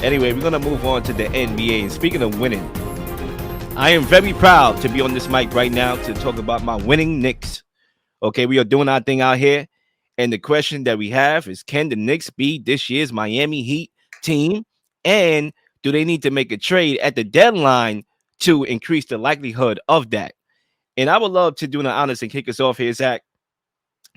Anyway, we're gonna move on to the NBA. And speaking of winning, I am very proud to be on this mic right now to talk about my winning Knicks. Okay, we are doing our thing out here. And the question that we have is, can the Knicks be this year's Miami Heat team? And do they need to make a trade at the deadline to increase the likelihood of that? And I would love to do the honors and kick us off here, Zach,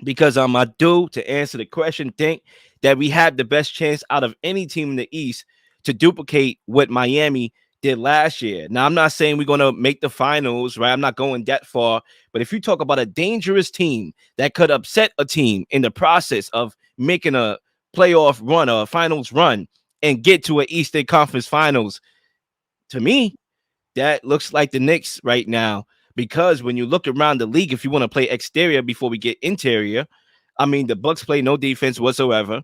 because I do, to answer the question, think that we have the best chance out of any team in the East to duplicate what Miami did last year. Now, I'm not saying we're going to make the finals, right? I'm not going that far. But if you talk about a dangerous team that could upset a team in the process of making a playoff run or a finals run and get to an Eastern Conference Finals, to me, that looks like the Knicks right now. Because when you look around the league, if you want to play exterior before we get interior, I mean, the Bucks play no defense whatsoever.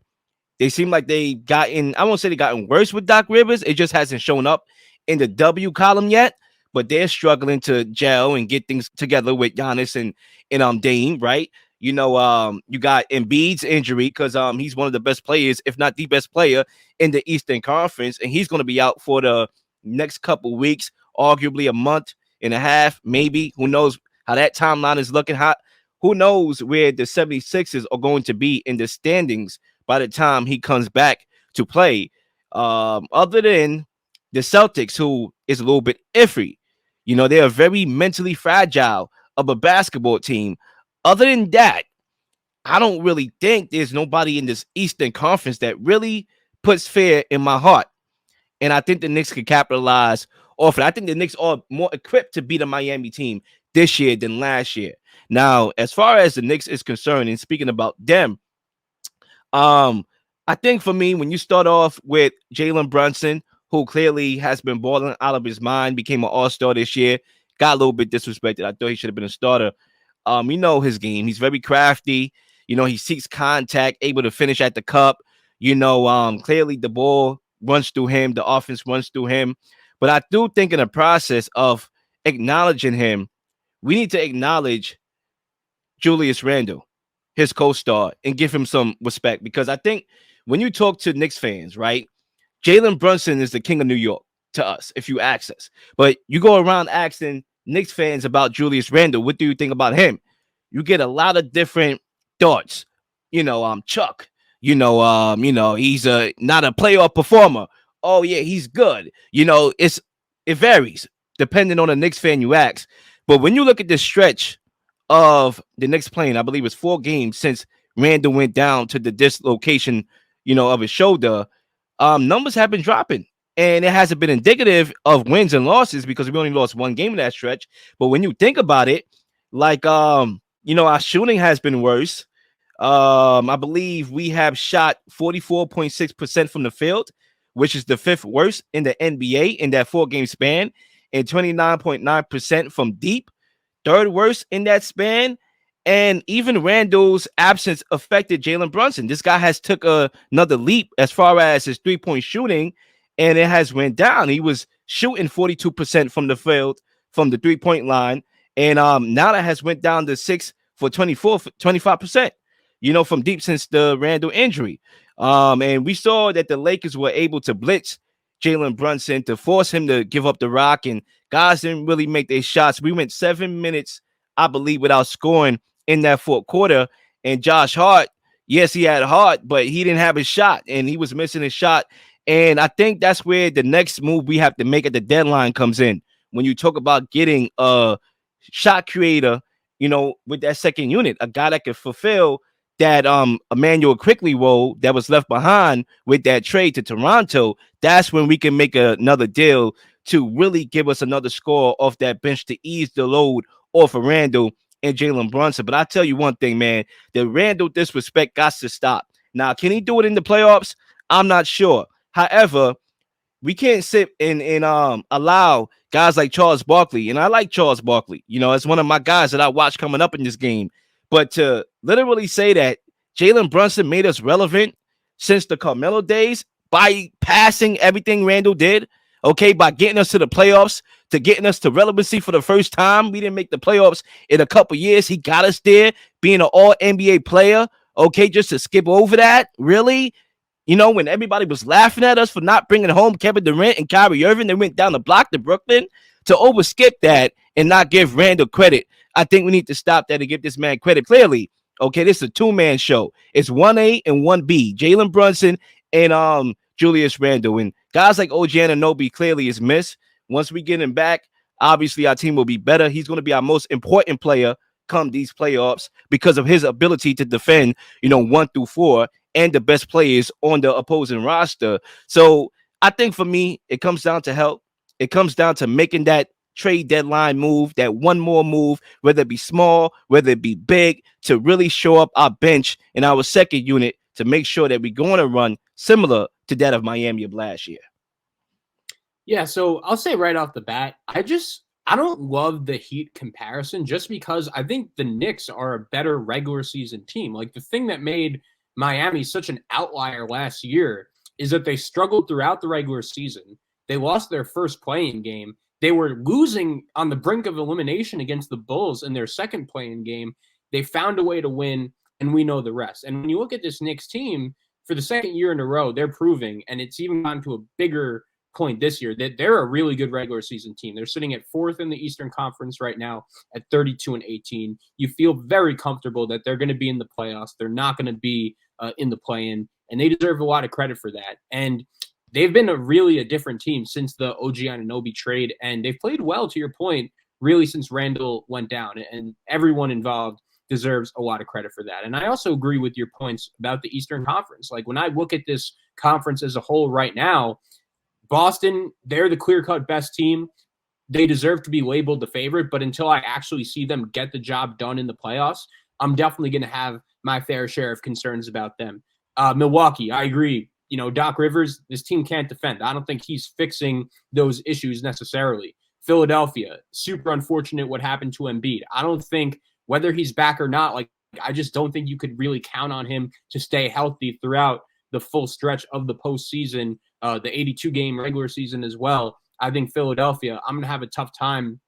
They seem like they gotten, I won't say they gotten worse with Doc Rivers. It just hasn't shown up in the W column yet, but they're struggling to gel and get things together with Giannis and Dame, right? You got Embiid's injury because he's one of the best players, if not the best player in the Eastern Conference, and he's going to be out for the next couple weeks, arguably a month and a half, maybe. Who knows how that timeline is looking? Who knows where the 76ers are going to be in the standings by the time he comes back to play, other than the Celtics, who is a little bit iffy. They're very mentally fragile of a basketball team. Other than that, I don't really think there's nobody in this Eastern Conference that really puts fear in my heart. And I think the Knicks could capitalize off it. I think the Knicks are more equipped to beat a Miami team this year than last year. Now, as far as the Knicks is concerned, and speaking about them, I think for me, when you start off with Jalen Brunson, who clearly has been balling out of his mind, became an all-star this year, got a little bit disrespected. I thought he should have been a starter. His game. He's very crafty. He seeks contact, able to finish at the cup. Clearly the ball runs through him. The offense runs through him. But I do think in the process of acknowledging him, we need to acknowledge Julius Randle, his co-star, and give him some respect. Because I think when you talk to Knicks fans, right, Jalen Brunson is the king of New York to us, if you ask us. But you go around asking Knicks fans about Julius Randle, what do you think about him? You get a lot of different thoughts. Chuck, he's not a playoff performer. Oh, yeah, he's good. It varies depending on the Knicks fan you ask. But when you look at this stretch of the Knicks playing, I believe it's 4 games since Randle went down to the dislocation, of his shoulder, numbers have been dropping. And it hasn't been indicative of wins and losses because we only lost 1 game in that stretch. But when you think about it, like, our shooting has been worse. I believe we have shot 44.6% from the field, which is the 5th worst in the NBA in that 4-game span, and 29.9% from deep, 3rd worst in that span. And even Randall's absence affected Jalen Brunson. This guy has took another leap as far as his 3-point shooting, and it has went down. He was shooting 42% from the field, from the 3-point line, and now that has went down to 6 for 25%, from deep since the Randle injury. And we saw that the Lakers were able to blitz Jalen Brunson to force him to give up the rock, and guys didn't really make their shots. We went 7 minutes, I believe, without scoring in that 4th quarter. And Josh Hart, yes, he had Hart, but he didn't have his shot, and he was missing his shot. And I think that's where the next move we have to make at the deadline comes in. When you talk about getting a shot creator, with that second unit, a guy that could fulfill that Emmanuel Quickly role that was left behind with that trade to Toronto, that's when we can make another deal to really give us another score off that bench to ease the load off of Randle and Jalen Brunson. But I tell you one thing, man, the Randle disrespect got to stop. Now, can he do it in the playoffs? I'm not sure. However, we can't sit and allow guys like Charles Barkley, and I like Charles Barkley. It's one of my guys that I watch coming up in this game. But to literally say that Jalen Brunson made us relevant since the Carmelo days by passing everything Randle did, okay, by getting us to the playoffs, to getting us to relevancy for the first time. We didn't make the playoffs in a couple years. He got us there, being an all-NBA player, okay, just to skip over that, really? You know, when everybody was laughing at us for not bringing home Kevin Durant and Kyrie Irving, they went down the block to Brooklyn to overskip that and not give Randall credit. I think we need to stop that and give this man credit. Clearly, okay, this is a two-man show. It's 1A and 1B. Jalen Brunson and Julius Randle. And guys like OG Anunoby clearly is missed. Once we get him back, obviously our team will be better. He's going to be our most important player come these playoffs because of his ability to defend, 1 through 4 and the best players on the opposing roster. So I think for me, it comes down to health. It comes down to making that trade deadline move, that one more move, whether it be small, whether it be big, to really show up our bench and our second unit to make sure that we're going to run similar to that of Miami of last year. Yeah, so I'll say right off the bat, I don't love the Heat comparison just because I think the Knicks are a better regular season team. Like the thing that made Miami such an outlier last year is that they struggled throughout the regular season. They lost their first play-in game. They were losing on the brink of elimination against the Bulls in their second play-in game. They found a way to win, and we know the rest. And when you look at this Knicks team, for the second year in a row, they're proving, and it's even gone to a bigger point this year, that they're a really good regular season team. They're sitting at 4th in the Eastern Conference right now at 32-18. You feel very comfortable that they're going to be in the playoffs. They're not going to be in the play-in, and they deserve a lot of credit for that. And they've been really a different team since the OG Anunoby trade, and they've played well, to your point, really since Randall went down, and everyone involved deserves a lot of credit for that. And I also agree with your points about the Eastern Conference. Like when I look at this conference as a whole right now, Boston, they're the clear-cut best team. They deserve to be labeled the favorite, but until I actually see them get the job done in the playoffs, I'm definitely going to have my fair share of concerns about them. Milwaukee, I agree. Doc Rivers, this team can't defend. I don't think he's fixing those issues necessarily. Philadelphia, super unfortunate what happened to Embiid. I don't think whether he's back or not, I just don't think you could really count on him to stay healthy throughout the full stretch of the postseason, the 82-game regular season as well. I think Philadelphia, I'm going to have a tough time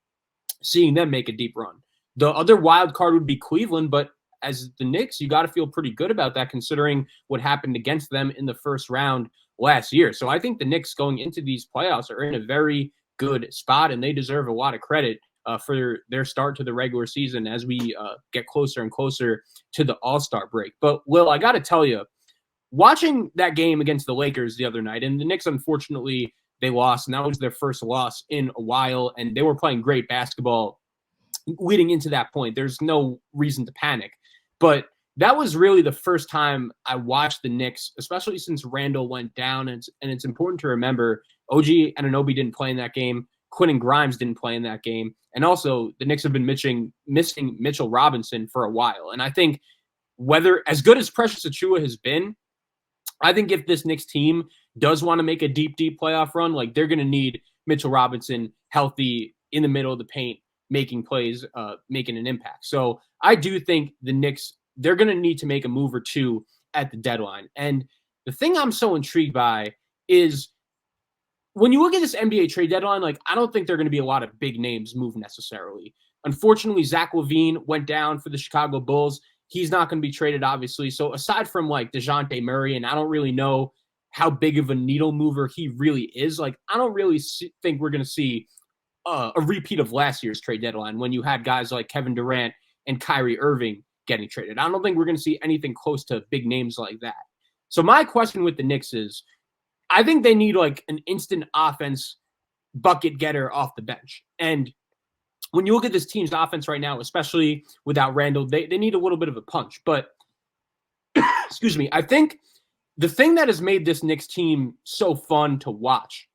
seeing them make a deep run. The other wild card would be Cleveland, but as the Knicks, you got to feel pretty good about that considering what happened against them in the first round last year. So I think the Knicks going into these playoffs are in a very good spot, and they deserve a lot of credit for their start to the regular season as we get closer and closer to the All-Star break. But, Will, I got to tell you, watching that game against the Lakers the other night, and the Knicks, unfortunately, they lost, and that was their first loss in a while, and they were playing great basketball leading into that point. There's no reason to panic. But that was really the first time I watched the Knicks, especially since Randall went down. And it's important to remember OG Anunoby didn't play in that game. Quentin Grimes didn't play in that game. And also, the Knicks have been missing Mitchell Robinson for a while. And I think whether as good as Precious Achiuwa has been, I think if this Knicks team does want to make a deep playoff run, they're going to need Mitchell Robinson healthy in the middle of the paint, making plays, making an impact. So I do think the Knicks, they're going to need to make a move or two at the deadline. And the thing I'm so intrigued by is when you look at this NBA trade deadline, I don't think there are going to be a lot of big names move necessarily. Unfortunately, Zac Leel went down for the Chicago Bulls. He's not going to be traded, obviously. So aside from DeJounte Murray, and I don't really know how big of a needle mover he really is, I don't really think we're going to see a repeat of last year's trade deadline when you had guys like Kevin Durant and Kyrie Irving getting traded. I don't think we're going to see anything close to big names like that. So my question with the Knicks is, I think they need an instant offense bucket getter off the bench. And when you look at this team's offense right now, especially without Randall, they need a little bit of a punch. But, excuse me, I think the thing that has made this Knicks team so fun to watch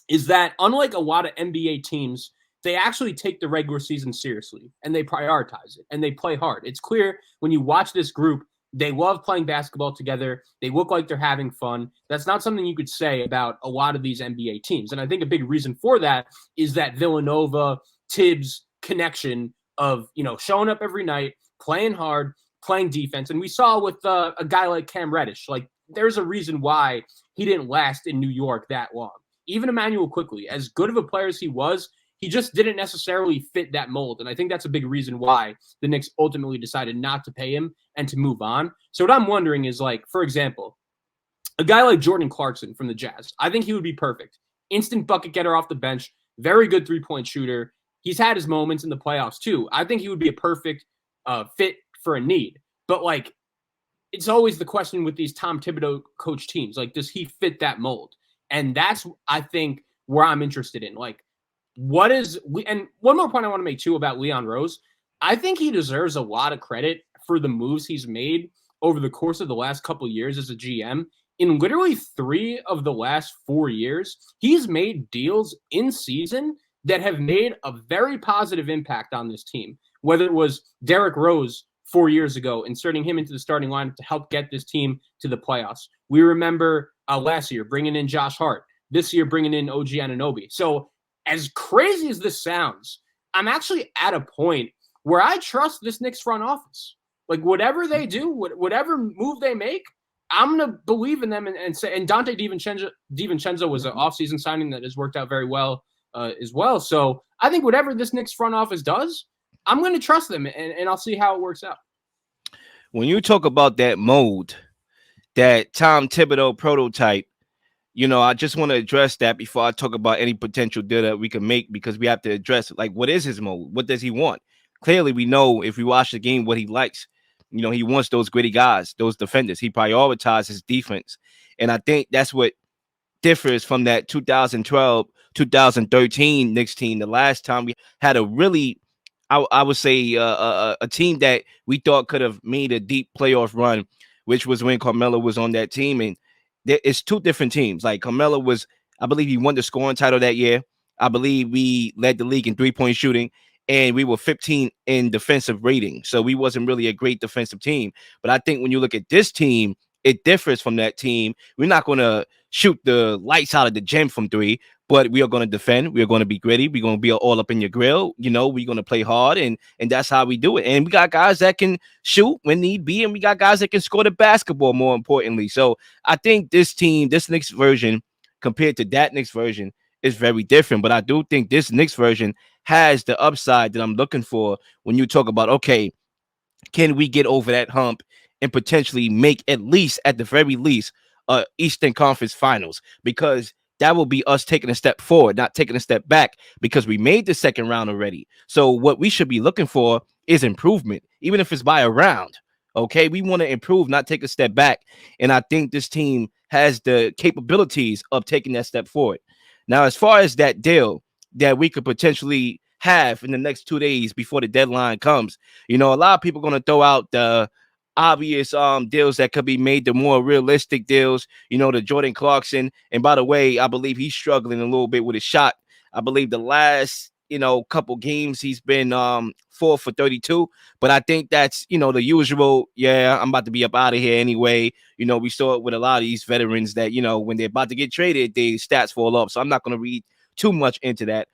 is that unlike a lot of NBA teams, they actually take the regular season seriously and they prioritize it and they play hard. It's clear when you watch this group, they love playing basketball together. They look like they're having fun. That's not something you could say about a lot of these NBA teams. And I think a big reason for that is that Villanova, Tibbs connection of, showing up every night, playing hard, playing defense. And we saw with a guy like Cam Reddish, there's a reason why he didn't last in New York that long. Even Emmanuel Quickly, as good of a player as he was, he just didn't necessarily fit that mold. And I think that's a big reason why the Knicks ultimately decided not to pay him and to move on. So what I'm wondering is, for example, A guy like Jordan Clarkson from the Jazz, I think he would be perfect. Instant bucket getter off the bench, very good 3-point shooter. He's had his moments in the playoffs too. I think he would be a perfect fit for a need. But like, it's always the question with these Tom Thibodeau coach teams. Like, does he fit that mold? And that's, I think, where I'm interested in. Like, what is, and one more point I want to make too about Leon Rose. I think he deserves a lot of credit for the moves he's made over the course of the last couple of years as a GM. In literally 3 of the last 4 years, he's made deals in season that have made a very positive impact on this team. Whether it was Derrick Rose 4 years ago, inserting him into the starting lineup to help get this team to the playoffs. We remember last year bringing in Josh Hart. This year bringing in OG Anunoby. So as crazy as this sounds, I'm actually at a point where I trust this Knicks front office. Like, whatever they do, whatever move they make, I'm going to believe in them and say, and Dante DiVincenzo was an offseason signing that has worked out very well as well. So I think whatever this Knicks front office does, I'm going to trust them, and I'll see how it works out. When you talk about that mold, that Tom Thibodeau prototype, I just want to address that before I talk about any potential deal that we can make, because we have to address like, what is his mold? What does he want? Clearly, we know if we watch the game what he likes. He wants those gritty guys, those defenders. He prioritizes defense, and I think that's what differs from that 2012, 2013 Knicks team. The last time we had a really, I would say, a team that we thought could have made a deep playoff run, which was when Carmelo was on that team. And it's 2 different teams. Like, Carmelo was, I believe he won the scoring title that year. I believe we led the league in 3-point shooting, and we were 15 in defensive rating. So we wasn't really a great defensive team. But I think when you look at this team, it differs from that team. We're not going to shoot the lights out of the gym from 3, but we are going to defend. We are going to be gritty. We're going to be all up in your grill. We're going to play hard, and that's how we do it. And we got guys that can shoot when need be, and we got guys that can score the basketball, more importantly. So I think this team, this Knicks version, compared to that Knicks version, is very different. But I do think this Knicks version has the upside that I'm looking for when you talk about, okay, can we get over that hump and potentially make, at least, at the very least, Eastern Conference Finals? Because that will be us taking a step forward, not taking a step back, because we made the second round already. So what we should be looking for is improvement, even if it's by a round. Okay, we want to improve, not take a step back. And I think this team has the capabilities of taking that step forward. Now, as far as that deal that we could potentially have in the next 2 days before the deadline comes, a lot of people are going to throw out the obvious deals that could be made, the more realistic deals, the Jordan Clarkson. And by the way, I believe he's struggling a little bit with his shot. I believe the last, couple games he's been 4 for 32. But I think that's, the usual, yeah, I'm about to be up out of here anyway. We saw it with a lot of these veterans that, when they're about to get traded, their stats fall off. So I'm not going to read too much into that.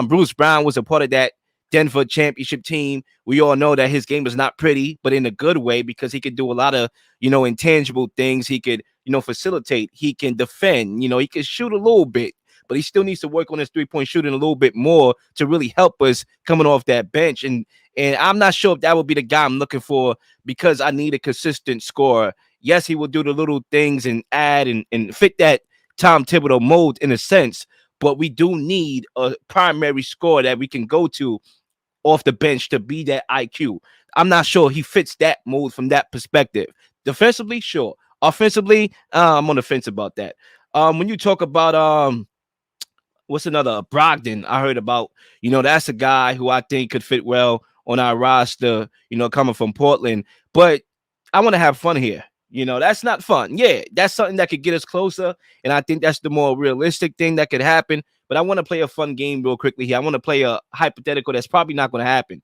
Bruce Brown was a part of that Denver championship team. We all know that his game is not pretty, but in a good way, because he could do a lot of, intangible things. He could, facilitate. He can defend. He can shoot a little bit, but he still needs to work on his 3-point shooting a little bit more to really help us coming off that bench. And I'm not sure if that would be the guy I'm looking for, because I need a consistent scorer. Yes, he will do the little things and add and fit that Tom Thibodeau mold in a sense, but we do need a primary scorer that we can go to off the bench to be that IQ. I'm not sure he fits that mold from that perspective. Defensively, sure. Offensively, I'm on the fence about that. When you talk about what's another Brogdon I heard about, that's a guy who I think could fit well on our roster, coming from Portland. But I want to have fun here. That's not fun. Yeah, that's something that could get us closer. And I think that's the more realistic thing that could happen. But I want to play a fun game real quickly here. I want to play a hypothetical that's probably not going to happen,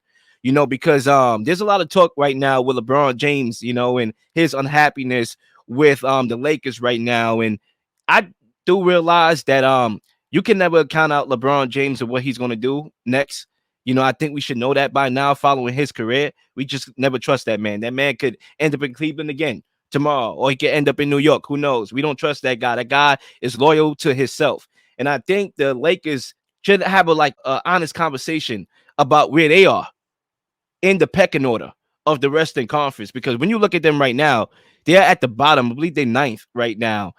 because there's a lot of talk right now with LeBron James, and his unhappiness with the Lakers right now. And I do realize that you can never count out LeBron James and what he's going to do next. I think we should know that by now, following his career. We just never trust that man. That man could end up in Cleveland again tomorrow, or he could end up in New York. Who knows? We don't trust that guy. That guy is loyal to himself. And I think the Lakers should have a honest conversation about where they are in the pecking order of the Western Conference. Because when you look at them right now, they're at the bottom. I believe they're ninth right now.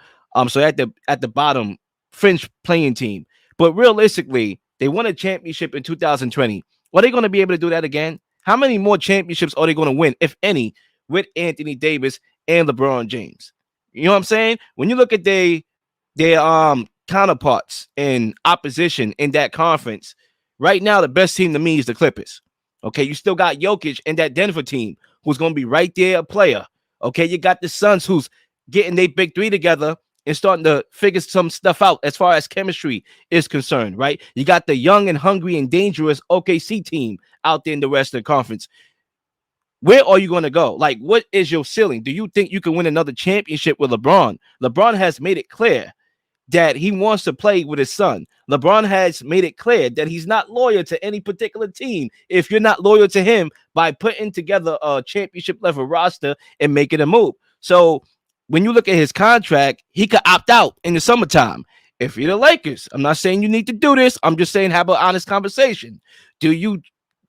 So at the bottom, fringe playing team. But realistically, they won a championship in 2020. Are they going to be able to do that again? How many more championships are they going to win, if any, with Anthony Davis and LeBron James? You know what I'm saying? When you look at their counterparts in opposition in that conference, right now the best team to me is the Clippers. Okay, you still got Jokic and that Denver team who's going to be right there, a player. Okay, you got the Suns who's getting their big three together and starting to figure some stuff out as far as chemistry is concerned, right? You got the young and hungry and dangerous OKC team out there in the Western Conference. Where are you going to go? Like, what is your ceiling? Do you think you can win another championship with LeBron? LeBron has made it clear that he wants to play with his son. LeBron has made it clear that he's not loyal to any particular team if you're not loyal to him by putting together a championship level roster and making a move. So when you look at his contract, he could opt out in the summertime. If you're the Lakers, I'm not saying you need to do this. I'm just saying have an honest conversation. Do you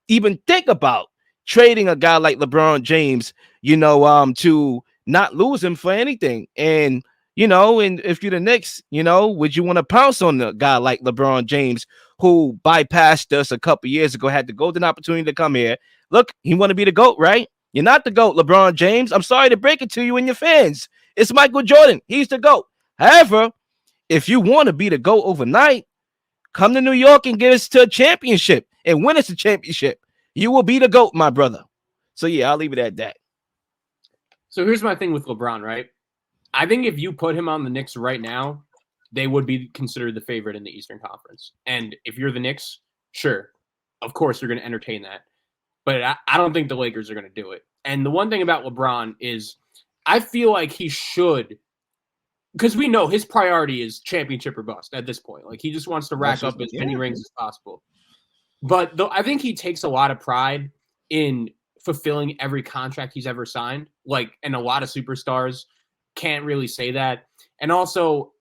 even think about trading a guy like LeBron James, to not lose him for anything? And if you're the Knicks, would you want to pounce on a guy like LeBron James who bypassed us a couple years ago, had the golden opportunity to come here? Look, he want to be the GOAT, right? You're not the GOAT, LeBron James. I'm sorry to break it to you and your fans. It's Michael Jordan. He's the GOAT. However, if you want to be the GOAT overnight, come to New York and get us to a championship and win us a championship. You will be the GOAT, my brother. So, yeah, I'll leave it at that. So here's my thing with LeBron, right? I think if you put him on the Knicks right now, they would be considered the favorite in the Eastern Conference. And if you're the Knicks, sure, of course you're going to entertain that. But I don't think the Lakers are going to do it. And the one thing about LeBron is I feel like he should, because we know his priority is championship or bust at this point. Like, he just wants to rack up as many rings as possible. But I think he takes a lot of pride in fulfilling every contract he's ever signed. And a lot of superstars can't really say that. And also,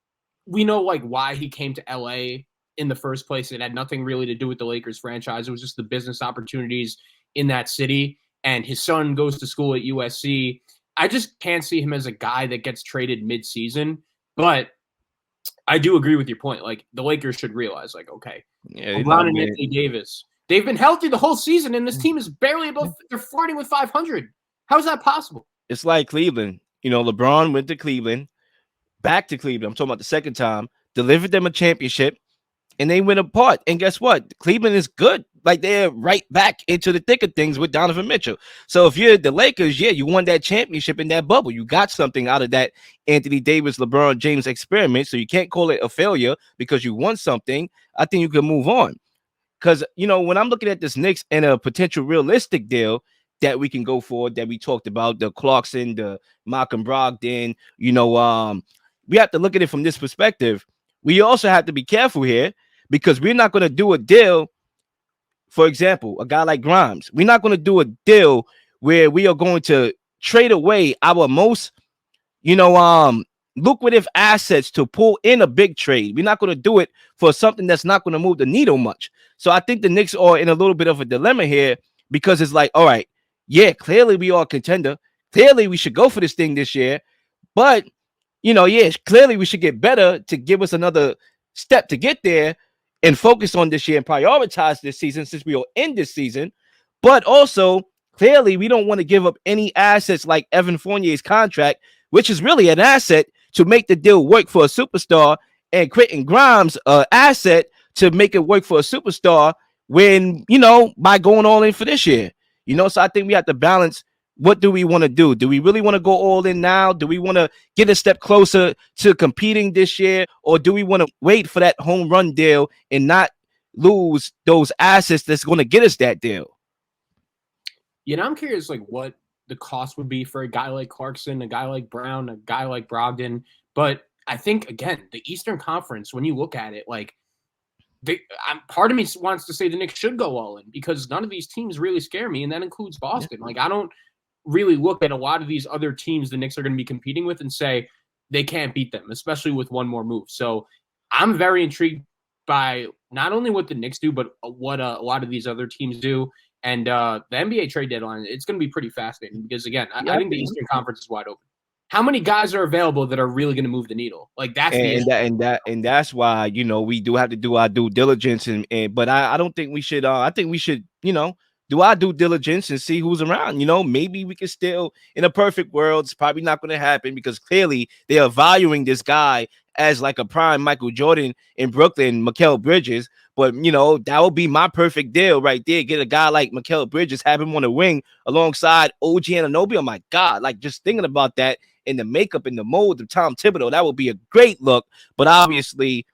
we know why he came to LA in the first place. It had nothing really to do with the Lakers franchise. It was just the business opportunities in that city. And his son goes to school at USC. I just can't see him as a guy that gets traded mid-season. But I do agree with your point. The Lakers should realize, okay, LeBron and Anthony Davis, they've been healthy the whole season, and this team is barely above. They're flirting with 500. How is that possible? It's like Cleveland. LeBron went to Cleveland, back to Cleveland. I'm talking about the second time, delivered them a championship, and they went apart. And guess what? Cleveland is good. They're right back into the thick of things with Donovan Mitchell. So if you're the Lakers, yeah, you won that championship in that bubble. You got something out of that Anthony Davis, LeBron James experiment. So you can't call it a failure because you won something. I think you can move on. Because, when I'm looking at this Knicks and a potential realistic deal that we can go for, that we talked about, the Clarkson, the Malcolm Brogdon, we have to look at it from this perspective. We also have to be careful here because we're not going to do a deal. For example, a guy like Grimes, we're not going to do a deal where we are going to trade away our most, lucrative assets to pull in a big trade. We're not going to do it for something that's not going to move the needle much. So I think the Knicks are in a little bit of a dilemma here because it's all right, yeah, clearly we are a contender. Clearly we should go for this thing this year. But, clearly we should get better to give us another step to get there and focus on this year and prioritize this season since we are in this season. But also, clearly, we don't want to give up any assets like Evan Fournier's contract, which is really an asset to make the deal work for a superstar, and Quentin Grimes' asset to make it work for a superstar when, by going all in for this year. So I think we have to balance. What do we want to do? Do we really want to go all in now? Do we want to get a step closer to competing this year? Or do we want to wait for that home run deal and not lose those assets that's going to get us that deal? I'm curious, what the cost would be for a guy like Clarkson, a guy like Brown, a guy like Brogdon. But I think, again, the Eastern Conference, when you look at it, part of me wants to say the Knicks should go all in because none of these teams really scare me, and that includes Boston. I don't really look at a lot of these other teams the Knicks are going to be competing with and say they can't beat them, especially with one more move. So I'm very intrigued by not only what the Knicks do, but what a lot of these other teams do. And the NBA trade deadline, it's going to be pretty fascinating because, again, I think the Eastern Conference is wide open. how many guys are available that are really going to move the needle? Like that's the issue. And that's why we do have to do our due diligence and but I don't think we should I think we should do our due diligence and see who's around. Maybe we can still, in a perfect world, it's probably not going to happen because clearly they are valuing this guy as like a prime Michael Jordan in Brooklyn, Mikal Bridges. But that would be my perfect deal right there. Get a guy like Mikal Bridges, have him on the wing alongside OG Anunoby. Oh my God, like just thinking about that in the makeup and the mold of Tom Thibodeau, that would be a great look. But obviously,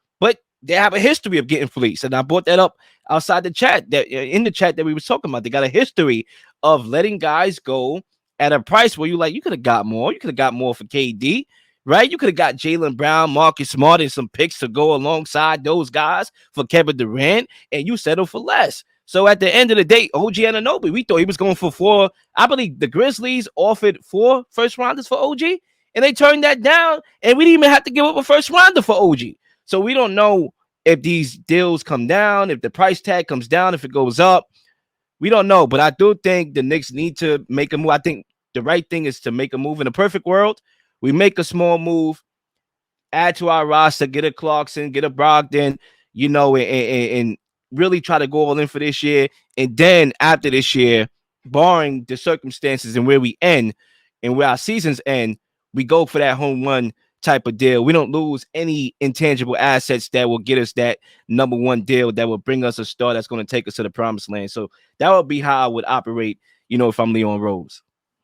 they have a history of getting fleeced, and I brought that up outside the chat, that in the chat that we was talking about. They got a history of letting guys go at a price where you could have got more. You could have got more for KD, right? You could have got Jaylen Brown, Marcus Smart, and some picks to go alongside those guys for Kevin Durant, and you settle for less. So at the end of the day, OG Anunoby, we thought he was going for 4. I believe the Grizzlies offered 4 first rounders for OG, and they turned that down, and we didn't even have to give up a first rounder for OG. So we don't know if these deals come down, if the price tag comes down, if it goes up. We don't know. But I do think the Knicks need to make a move. I think the right thing is to make a move. In a perfect world, we make a small move, add to our roster, get a Clarkson, get a Brogdon, and really try to go all in for this year. And then after this year, barring the circumstances and where we end and where our seasons end, we go for that home run type of deal. We don't lose any intangible assets that will get us that number 1 deal that will bring us a star that's going to take us to the promised land. So that would be how I would operate, if I'm Leon Rose.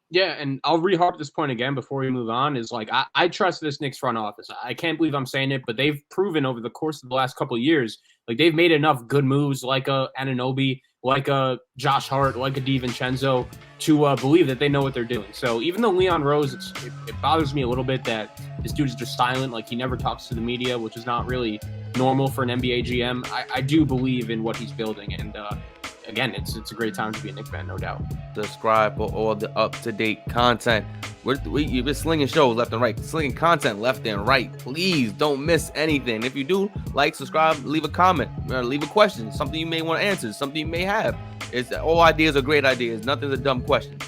Yeah, and I'll reharp this point again before we move on, is like I trust this Knicks front office. I can't believe I'm saying it, but they've proven over the course of the last couple of years, like they've made enough good moves like a Anunoby, like a Josh Hart, like a DiVincenzo to believe that they know what they're doing. So even though Leon Rose, it bothers me a little bit that this dude is just silent, like he never talks to the media, which is not really normal for an NBA GM. I do believe in what he's building, and again, it's a great time to be a Knicks fan, no doubt. Subscribe for all the up-to-date content. You've been slinging shows left and right, slinging content left and right. Please don't miss anything. If you do, like, subscribe, leave a comment, leave a question, something you may want to answer, something you may have. All ideas are great ideas. Nothing's a dumb question.